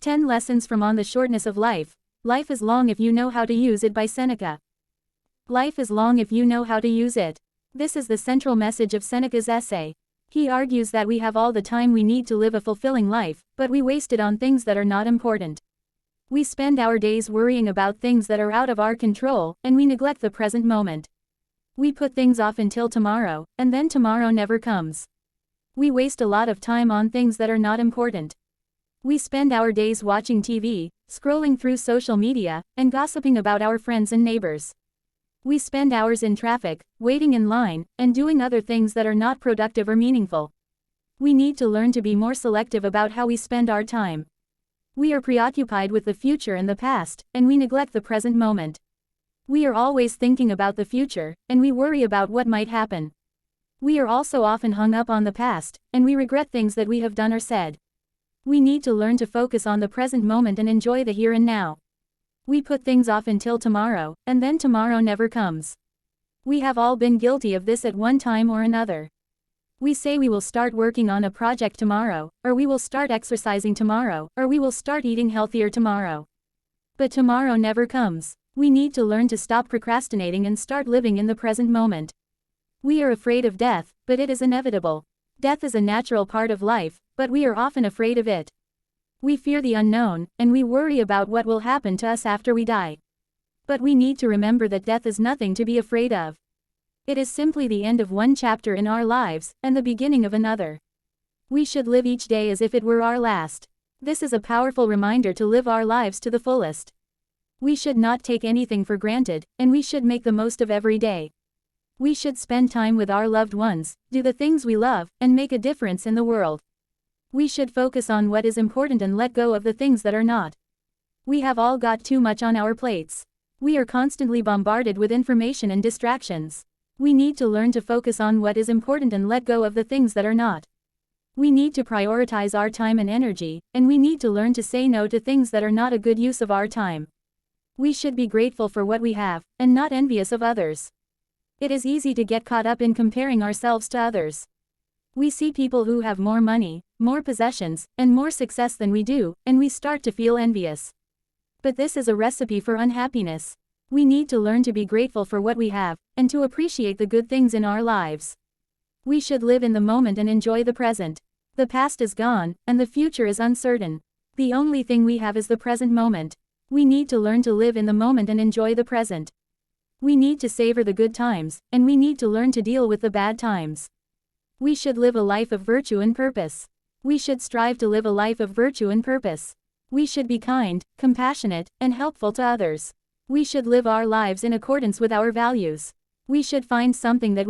10 Lessons from On the Shortness of Life. Life is long if you know how to use it by Seneca. Life is long if you know how to use it. This is the central message of Seneca's essay. He argues that we have all the time we need to live a fulfilling life, but we waste it on things that are not important. We spend our days worrying about things that are out of our control, and we neglect the present moment. We put things off until tomorrow, and then tomorrow never comes. We waste a lot of time on things that are not important. We spend our days watching TV, scrolling through social media, and gossiping about our friends and neighbors. We spend hours in traffic, waiting in line, and doing other things that are not productive or meaningful. We need to learn to be more selective about how we spend our time. We are preoccupied with the future and the past, and we neglect the present moment. We are always thinking about the future, and we worry about what might happen. We are also often hung up on the past, and we regret things that we have done or said. We need to learn to focus on the present moment and enjoy the here and now. We put things off until tomorrow, and then tomorrow never comes. We have all been guilty of this at one time or another. We say we will start working on a project tomorrow, or we will start exercising tomorrow, or we will start eating healthier tomorrow. But tomorrow never comes. We need to learn to stop procrastinating and start living in the present moment. We are afraid of death, but it is inevitable. Death is a natural part of life, but we are often afraid of it. We fear the unknown, and we worry about what will happen to us after we die. But we need to remember that death is nothing to be afraid of. It is simply the end of one chapter in our lives, and the beginning of another. We should live each day as if it were our last. This is a powerful reminder to live our lives to the fullest. We should not take anything for granted, and we should make the most of every day. We should spend time with our loved ones, do the things we love, and make a difference in the world. We should focus on what is important and let go of the things that are not. We have all got too much on our plates. We are constantly bombarded with information and distractions. We need to learn to focus on what is important and let go of the things that are not. We need to prioritize our time and energy, and we need to learn to say no to things that are not a good use of our time. We should be grateful for what we have, and not envious of others. It is easy to get caught up in comparing ourselves to others. We see people who have more money, more possessions, and more success than we do, and we start to feel envious. But this is a recipe for unhappiness. We need to learn to be grateful for what we have, and to appreciate the good things in our lives. We should live in the moment and enjoy the present. The past is gone, and the future is uncertain. The only thing we have is the present moment. We need to learn to live in the moment and enjoy the present. We need to savor the good times, and we need to learn to deal with the bad times. We should live a life of virtue and purpose. We should strive to live a life of virtue and purpose. We should be kind, compassionate, and helpful to others. We should live our lives in accordance with our values. We should find something that